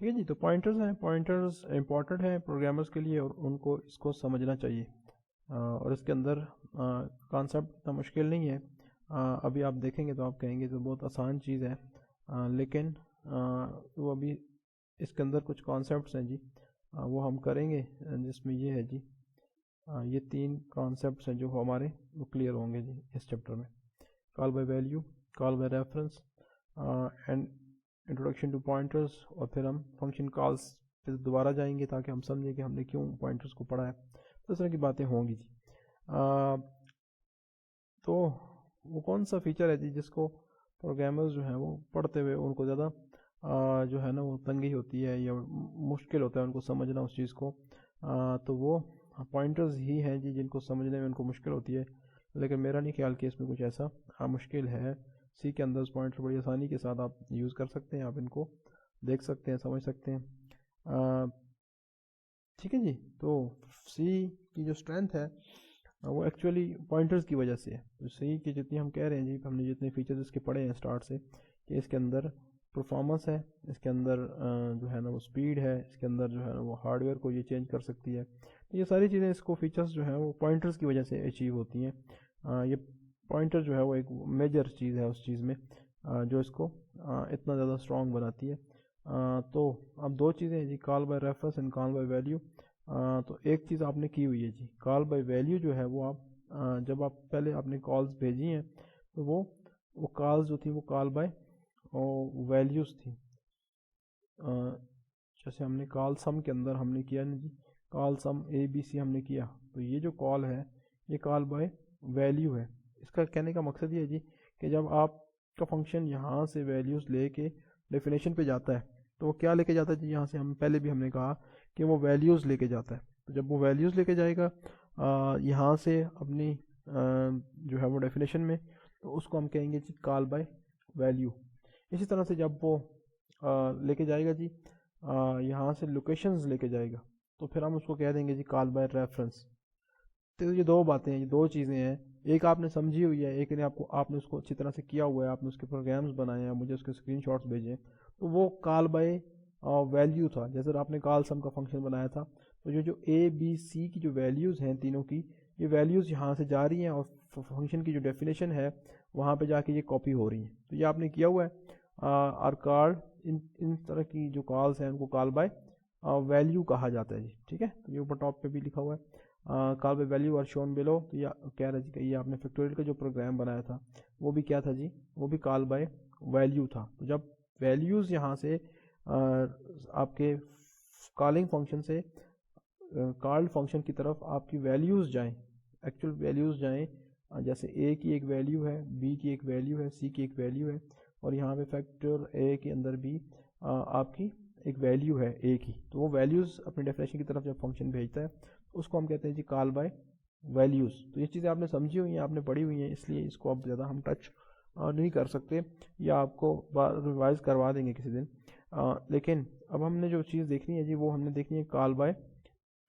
ٹھیک ہے جی. تو پوائنٹرز ہیں, پوائنٹرز امپورٹنٹ ہیں پروگرامرز کے لیے اور ان کو اس کو سمجھنا چاہیے. اور اس کے اندر کانسیپٹ اتنا مشکل نہیں ہے. ابھی آپ دیکھیں گے تو آپ کہیں گے تو بہت آسان چیز ہے, لیکن وہ ابھی اس کے اندر کچھ کانسیپٹس ہیں جی, وہ ہم کریں گے, جس میں یہ ہے جی, یہ 3 کانسیپٹس ہیں جو ہمارے وہ کلیئر ہوں گے جی اس چیپٹر میں. Call by value, call by reference and introduction to pointers, اور پھر ہم فنکشن کالس پہ دوبارہ جائیں گے تاکہ ہم سمجھیں کہ ہم نے کیوں پوائنٹرز کو پڑھا ہے. تو اس طرح کی باتیں ہوں گی جی. تو وہ کون سا فیچر ہے جی جس کو پروگرامرز جو ہیں وہ پڑھتے ہوئے ان کو زیادہ جو ہے نا وہ تنگی ہوتی ہے یا مشکل ہوتا ہے ان کو سمجھنا اس چیز کو, تو وہ پوائنٹرز ہی ہیں جی جن کو سمجھنے میں ان کو مشکل ہوتی ہے. لیکن میرا نہیں خیال کہ اس میں کچھ ایسا مشکل ہے. سی کے اندر پوائنٹر بڑی آسانی کے ساتھ آپ یوز کر سکتے ہیں, آپ ان کو دیکھ سکتے ہیں, سمجھ سکتے ہیں. ٹھیک ہے جی. تو سی کی جو اسٹرینتھ ہے وہ ایکچولی پوائنٹرز کی وجہ سے ہے. تو سی کی جتنی ہم کہہ رہے ہیں جی, ہم نے جتنے فیچرز اس کے پڑھے ہیں اسٹارٹ سے, کہ اس کے اندر پرفارمنس ہے, اس کے اندر جو ہے نا وہ اسپیڈ ہے, اس کے اندر جو ہے نا وہ ہارڈ ویئر کو یہ چینج کر سکتی ہے. تو یہ ساری چیزیں اس کو فیچرز جو ہیں وہ پوائنٹرز کی وجہ سے اچیو ہوتی ہیں. یہ پوائنٹر جو ہے وہ ایک میجر چیز ہے اس چیز میں جو اس کو اتنا زیادہ اسٹرانگ بناتی ہے. تو اب 2 چیزیں ہیں جی, call by reference and call by value. تو ایک چیز آپ نے کی ہوئی ہے جی, کال بائی ویلیو جو ہے وہ آپ جب آپ پہلے آپ نے کالز بھیجی ہیں تو وہ کالز جو تھی وہ کال بائی ویلیوز تھی. جیسے ہم نے کال سم کے اندر ہم نے کیا نا جی, کال سم اے بی سی ہم نے کیا, تو یہ جو کال ہے یہ کال بائی ویلیو ہے. اس کا کہنے کا مقصد یہ ہے جی کہ جب آپ کا فنکشن یہاں سے ویلیوز لے کے ڈیفینیشن پہ جاتا ہے تو وہ کیا لے کے جاتا ہے جی, یہاں سے ہم پہلے بھی ہم نے کہا کہ وہ ویلیوز لے کے جاتا ہے. تو جب وہ ویلیوز لے کے جائے گا یہاں سے اپنی جو ہے وہ ڈیفینیشن میں, تو اس کو ہم کہیں گے جی کال بائی ویلیو. اسی طرح سے جب وہ لے کے جائے گا جی یہاں سے لوکیشنز لے کے جائے گا, تو پھر ہم اس کو کہہ دیں گے جی کال بائی ریفرنس. تو یہ 2 باتیں ہیں, یہ 2 چیزیں ہیں, ایک آپ نے سمجھی ہوئی ہے, ایک نے آپ نے اس کو اچھی طرح سے کیا ہوا ہے, آپ نے اس کے پروگرامز بنائے ہیں, مجھے اس کے اسکرین شاٹس بھیجے. تو وہ کال بائی ویلیو تھا. جیسے آپ نے کال سم کا فنکشن بنایا تھا, تو جو اے بی سی کی جو ویلیوز ہیں تینوں کی, یہ ویلیوز یہاں سے جا رہی ہیں اور فنکشن کی جو ڈیفینیشن ہے وہاں پہ جا کے یہ کاپی ہو رہی ہیں. تو یہ آپ نے کیا ہوا ہے. اور کال ان طرح کی جو کالز ہیں ان کو کال بائی ویلیو کہا جاتا ہے جی. ٹھیک ہے, تو یہ اوپر ٹاپ پہ بھی لکھا ہوا ہے کال بائی ویلیو اور شون بلو. تو یہ کہہ رہا جی کہ یہ آپ نے فیکٹوریل کا جو پروگرام بنایا تھا وہ بھی کیا تھا جی, وہ بھی کال بائی ویلیو تھا. تو جب ویلیوز یہاں سے آپ کے کالنگ فنکشن سے کالڈ فنکشن کی طرف آپ کی ویلیوز جائیں, ایکچوئل ویلیوز جائیں, جیسے اے کی ایک ویلیو ہے, بی کی ایک ویلیو ہے, سی کی ایک ویلیو ہے, اور یہاں پہ فیکٹر اے کے اندر بھی آپ کی ایک ویلیو ہے اے کی. تو وہ ویلیوز اپنی ڈیفینیشن کی طرف جب فنکشن بھیجتا ہے اس کو ہم کہتے ہیں جی کال بائی ویلیوز. تو یہ چیزیں آپ نے سمجھی ہوئی ہیں, آپ نے پڑھی ہوئی ہیں, اس لیے اس کو اب زیادہ ہم ٹچ نہیں کر سکتے, یا آپ کو ریوائز کروا دیں گے کسی دن. لیکن اب ہم نے جو چیز دیکھنی ہے جی وہ ہم نے دیکھنی ہے کال بائی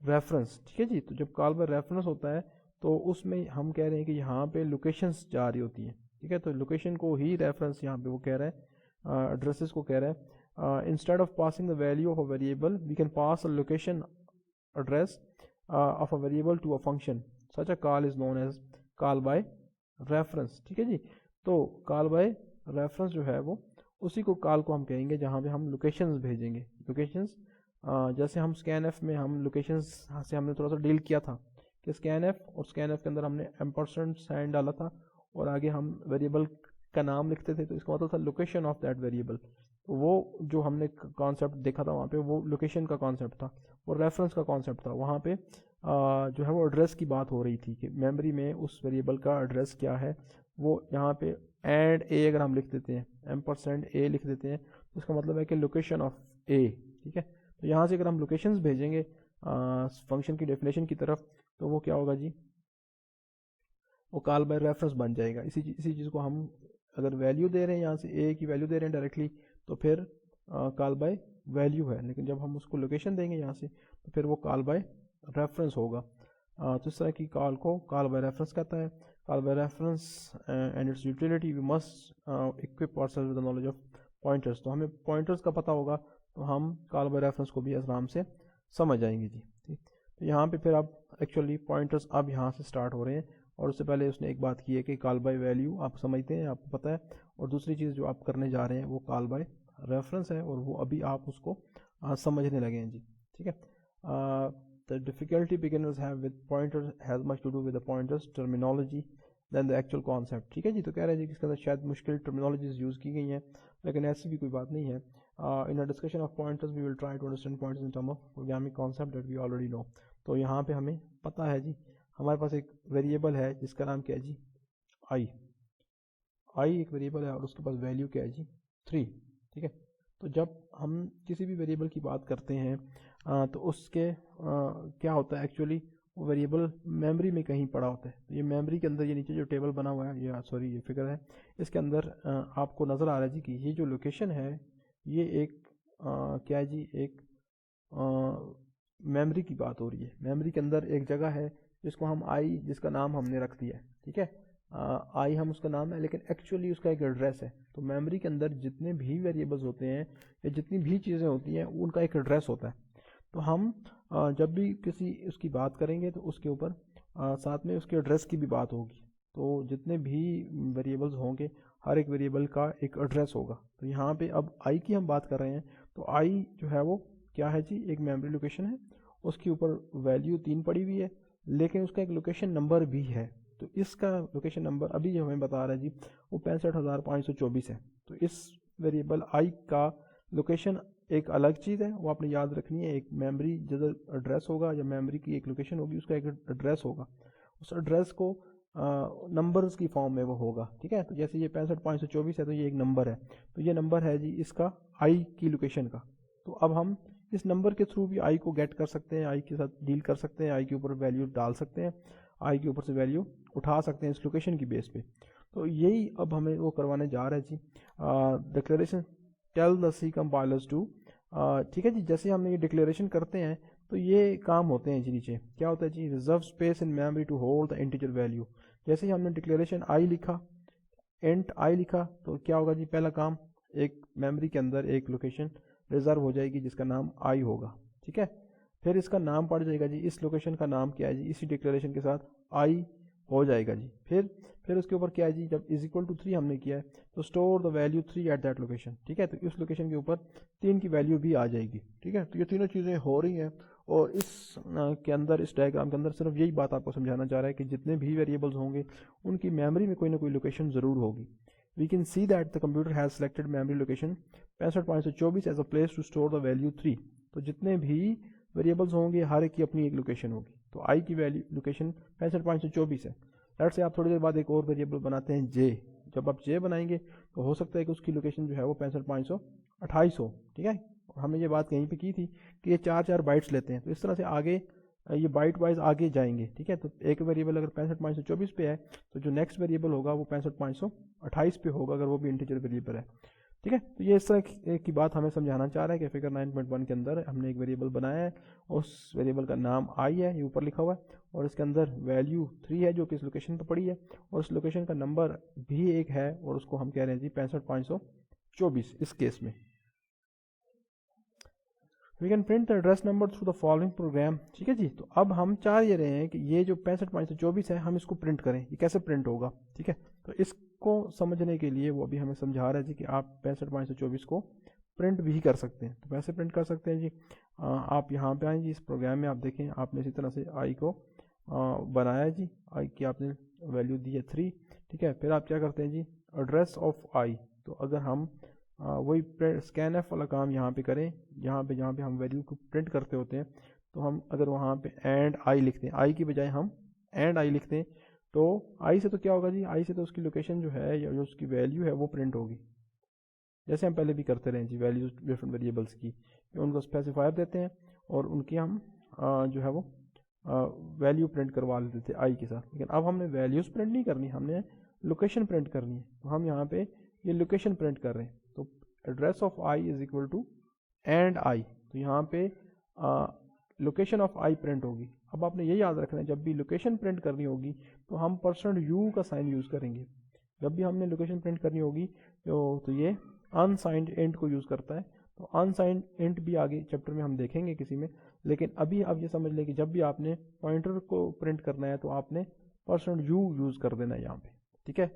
ریفرنس. ٹھیک ہے جی. تو جب کال بائی ریفرنس ہوتا ہے تو اس میں ہم کہہ رہے ہیں کہ یہاں پہ لوکیشنس جا رہی ہوتی ہیں. ٹھیک ہے, تو لوکیشن کو ہی ریفرنس یہاں پہ وہ کہہ رہا ہے, ایڈریسز کو کہہ رہا ہے. Instead of passing the value of a variable we can pass a location address of a variable to a function. Such a call is known as call by reference. ٹھیک ہے جی. تو call by reference جو ہے وہ اسی کو کال کو ہم کہیں گے جہاں پہ ہم لوکیشنز بھیجیں گے. لوکیشنز جیسے ہم scanf میں ہم لوکیشنز سے ہم نے تھوڑا سا ڈیل کیا تھا کہ scanf اور scanf کے اندر ہم نے ایمپرسنٹ سائن ڈالا تھا اور آگے ہم ویریبل کا نام لکھتے تھے, تو اس کا مطلب تھا لوکیشن آف دیٹ ویریبل. تو وہ جو ہم نے کانسیپٹ دیکھا تھا وہاں پہ وہ لوکیشن کا کانسیپٹ تھا, اور ریفرنس کا کانسیپٹ تھا. وہاں پہ جو ہے وہ ایڈریس کی بات ہو رہی تھی کہ میموری میں اس ویریبل کا ایڈریس کیا ہے. وہ یہاں پہ اینڈ اے اگر ہم لکھ دیتے ہیں, ایمپرسینڈ اے لکھ دیتے ہیں, تو اس کا مطلب ہے کہ لوکیشن آف اے. ٹھیک ہے, تو یہاں سے اگر ہم لوکیشنز بھیجیں گے فنکشن کی ڈیفینیشن کی طرف, تو وہ کیا ہوگا جی, وہ کال بائی ریفرنس بن جائے گا. اسی چیز کو ہم اگر ویلیو دے رہے ہیں یہاں سے اے کی ویلیو دے رہے ہیں ڈائریکٹلی, تو پھر کال بائی ویلیو ہے. لیکن جب ہم اس کو لوکیشن دیں گے یہاں سے تو پھر وہ کال بائی ریفرنس ہوگا. تو اس طرح کی کال کو کال بائی ریفرنس کہتا ہے. Call by reference and its utility, we must equip ourselves with the knowledge of pointers, तो हमें पॉइंटर्स का पता होगा तो हम कॉल बाय रेफरेंस को भी आराम से समझ जाएंगे जी। ठीक, तो यहाँ पे फिर आप एक्चुअली पॉइंटर्स अब यहाँ से स्टार्ट हो रहे हैं, और उससे पहले उसने एक बात की है कि कॉल बाय वैल्यू आप समझते हैं, आपको पता है, और दूसरी चीज़ जो आप करने जा रहे हैं वो कॉल बाय रेफरेंस है, और वो अभी आप उसको समझने लगे हैं जी। ठीक है, the difficulty beginners have with pointers has much to do with the pointers terminology than the actual concept। ठीक है जी, तो कह रहे हैं जी कि इसके अंदर शायद मुश्किल टर्मिनोलॉजीज यूज़ की गई हैं, लेकिन ऐसी भी कोई बात नहीं है। In a discussion of pointers we will try to understand pointers in term of programming concept that we already know. तो यहाँ पे हमें पता है जी, हमारे पास एक वेरिएबल है जिसका नाम क्या है जी, आई एक वेरिएबल है, और उसके पास वैल्यू क्या है जी 3। ठीक है, तो जब हम किसी भी वेरिएबल की बात करते हैं तो उसके क्या होता है एक्चुअली, वो वेरिएबल मेमोरी में कहीं पड़ा होता है। तो ये मेमोरी के अंदर, ये नीचे जो टेबल बना हुआ है, या सॉरी ये फिगर है, इसके अंदर आपको नज़र आ रहा है जी कि ये जो लोकेशन है ये एक क्या है जी, एक मेमोरी की बात हो रही है। मेमोरी के अंदर एक जगह है जिसको हम आई, जिसका नाम हमने रख दिया है। ठीक है, आई हम उसका नाम है, लेकिन एक्चुअली उसका एक एड्रेस है। तो मेमोरी के अंदर जितने भी वेरिएबल्स होते हैं या जितनी भी चीज़ें होती हैं उनका एक एड्रेस होता है। तो हम जब भी किसी उसकी बात करेंगे तो उसके ऊपर साथ में उसके एड्रेस की भी बात होगी। तो जितने भी वेरिएबल्स होंगे हर एक वेरिएबल का एक एड्रेस होगा। तो यहाँ पे अब आई की हम बात कर रहे हैं, तो आई जो है वो क्या है जी, एक मेमोरी लोकेशन है, उसके ऊपर वैल्यू 3 पड़ी हुई है, लेकिन उसका एक लोकेशन नंबर भी है। तो इसका लोकेशन नंबर अभी जो हमें बता रहा है जी वो 65,524 है। तो इस वेरिएबल आई का लोकेशन एक अलग चीज़ है, वो आपने याद रखनी है। एक मेमोरी जो एड्रेस होगा या मेमोरी की एक लोकेशन होगी, उसका एक एड्रेस होगा, उस एड्रेस को नंबर्स की फॉर्म में वो होगा। ठीक है, तो जैसे ये 65,524 है तो ये एक नंबर है, तो ये नंबर है जी इसका आई की लोकेशन का। तो अब हम इस नंबर के थ्रू भी आई को गेट कर सकते हैं, आई के साथ डील कर सकते हैं, आई के ऊपर वैल्यू डाल सकते हैं, आई के ऊपर से वैल्यू उठा सकते हैं इस लोकेशन की बेस पे। तो यही अब हमें वो करवाने जा रहा है जी। Declaration tell the C compilers to, ठीक है जी, जैसे हम ये डिक्लेरेशन करते हैं तो ये काम होते हैं जी। नीचे क्या होता है जी, reserve space in memory to hold the integer value. जैसे ही हमने डिक्लेरेशन आई लिखा, इंट आई लिखा, तो क्या होगा जी, पहला काम, एक मेमोरी के अंदर एक लोकेशन रिजर्व हो जाएगी जिसका नाम आई होगा। ठीक है, फिर इसका नाम पड़ जाएगा जी, इस लोकेशन का नाम क्या है जी, इसी डिक्लेरेशन के साथ आई हो जाएगा जी। फिर उसके ऊपर क्या है जी, जब इज इक्वल टू 3 हमने किया है तो store the value 3 at that location. ठीक है, तो इस लोकेशन के ऊपर 3 की वैल्यू भी आ जाएगी। ठीक है, तो ये तीनों चीज़ें हो रही हैं, और इस के अंदर, इस डायग्राम के अंदर सिर्फ यही बात आपको समझाना चाह रहा है कि जितने भी वेरिएबल्स होंगे उनकी मेमोरी में कोई ना कोई लोकेशन ज़रूर होगी। We can see that the computer has selected memory location 65,524 as a place to store the value 3। तो जितने भी वेरिएबल्स होंगे हर एक की अपनी एक लोकेशन होगी। तो आई की वैल्यू लोकेशन 65,524 है। लेट्स से आप थोड़ी देर बाद एक और वेरिएबल बनाते हैं जे। जब आप जे बनाएंगे तो हो सकता है कि उसकी लोकेशन जो है वो 65,528 हो। ठीक है, हमने ये बात कहीं पे की थी कि ये 4-4 बाइट्स लेते हैं, तो इस तरह से आगे ये बाइट वाइज आगे जाएंगे। ठीक है, तो एक वेरिएबल अगर 65,524 पे है तो जो नेक्स्ट वेरिएबल होगा वो 65,528 पे होगा, अगर वो भी इंटीजर वेरिएबल है। ठीक है, तो ये इस तरह की बात हमें समझाना चाह रहा है कि फिगर 9.1 के अंदर हमने एक वेरिएबल बनाया है, उस वेरिएबल का नाम आई है, ये ऊपर लिखा हुआ है, और इसके अंदर वैल्यू 3 है जो कि इस लोकेशन पर पड़ी है, और उस लोकेशन का नंबर भी एक है, और उसको हम कह रहे हैं जी 65,524 इस केस में। We can print the address number through the following program. ठीक है जी, तो अब हम चाह ये रहे हैं कि ये जो 65,524 है हम इसको प्रिंट करें, ये कैसे प्रिंट होगा। ठीक है, तो इसको समझने के लिए वो अभी हमें समझा रहा है जी कि आप 65,524 को प्रिंट भी कर सकते हैं। तो कैसे प्रिंट कर सकते हैं जी, आप यहाँ पे आएँ जी, इस प्रोग्राम में आप देखें, आपने इसी तरह से आई को बनाया जी, आई की आपने वैल्यू दी है 3। ठीक है, फिर आप क्या करते हैं जी, एड्रेस ऑफ आई। तो अगर हम वही स्कैन एफ वाला काम यहाँ पे करें, जहाँ पे हम वैल्यू को प्रिंट करते होते हैं, तो हम अगर वहाँ पे एंड आई लिखते हैं, आई की बजाय हम एंड आई लिखते हैं, तो आई से तो क्या होगा जी, आई से तो उसकी लोकेशन जो है या जो उसकी वैल्यू है वो प्रिंट होगी, जैसे हम पहले भी करते रहे जी, वैल्यूज डिफरेंट वेरिएबल्स की उनको स्पेसिफायर देते हैं और उनकी हम जो है वो वैल्यू प्रिंट करवा लेते थे आई के साथ। लेकिन अब हमने वैल्यूज़ प्रिंट नहीं करनी, हमने लोकेशन प्रिंट करनी है। तो हम यहाँ पे ये लोकेशन प्रिंट कर रहे हैं, तो address of i is equal to and i, तो यहाँ पे लोकेशन ऑफ आई प्रिंट होगी। अब आपने ये याद रखना है, जब भी लोकेशन प्रिंट करनी होगी तो हम %u का साइन यूज़ करेंगे। जब भी हमने लोकेशन प्रिंट करनी होगी तो ये अनसाइंड इंट को यूज़ करता है। तो अनसाइंड इंट भी आगे चैप्टर में हम देखेंगे किसी में, लेकिन अभी आप ये समझ लें कि जब भी आपने पॉइंटर को प्रिंट करना है तो आपने %u यूज़ कर देना है यहाँ पे, ठीक है,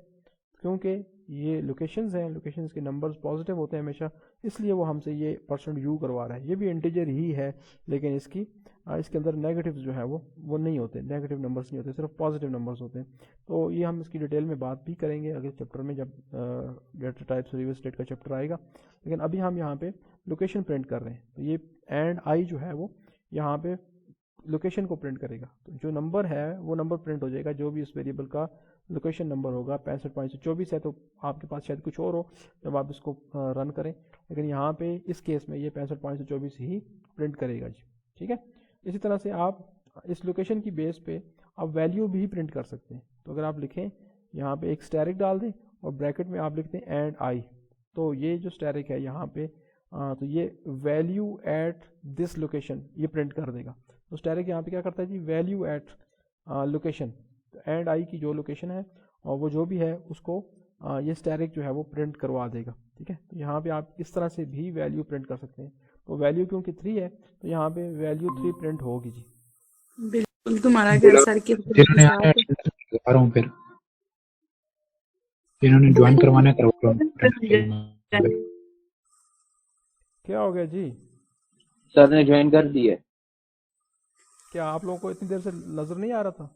क्योंकि ये लोकेशंस हैं, लोकेशंस के नंबर्स पॉजिटिव होते हैं हमेशा, इसलिए वो हमसे ये %u करवा रहा है। ये भी इंटीजर ही है, लेकिन इसके अंदर नेगेटिव्स जो है वो नहीं होते, नेगेटिव नंबर्स नहीं होते, सिर्फ पॉजिटिव नंबर्स होते हैं। तो ये हम इसकी डिटेल में बात भी करेंगे अगले चैप्टर में, जब डेटा टाइप्स रिवर्स स्टेट का चैप्टर आएगा। लेकिन अभी हम यहाँ पे लोकेशन प्रिंट कर रहे हैं, तो ये एंड आई जो है वो यहाँ पे लोकेशन को प्रिंट करेगा। तो जो नंबर है वो नंबर प्रिंट हो जाएगा, जो भी इस वेरिएबल का लोकेशन नंबर होगा। 65.24 है, तो आपके पास शायद कुछ और हो जब आप इसको रन करें, लेकिन यहाँ पे इस केस में ये 65.24 ही प्रिंट करेगा जी, ठीक है। इसी तरह से आप इस लोकेशन की बेस पे आप वैल्यू भी प्रिंट कर सकते हैं। तो अगर आप लिखें यहाँ पे एक स्टैरिक डाल दें और ब्रैकेट में आप लिखते हैं एंड आई, तो ये जो स्टैरिक है यहाँ पे तो ये वैल्यू एट दिस लोकेशन ये प्रिंट कर देगा। तो स्टैरिक यहाँ पे क्या करता है जी, value at location, and I की जो लोकेशन है और वो जो भी है उसको ये स्टैरिक जो है वो प्रिंट करवा देगा, ठीक है। तो यहाँ पे आप इस तरह से भी वैल्यू प्रिंट कर सकते हैं। तो वैल्यू क्योंकि 3 है तो यहाँ पे वैल्यू 3 प्रिंट होगी जी। बिल्कुल, तुम्हारा क्या सर के फिर इन्होंने ज्वाइन करवाना क्या हो गया जी? सर ने ज्वाइन कर दिया। क्या आप लोगों को इतनी देर से नजर नहीं आ रहा था?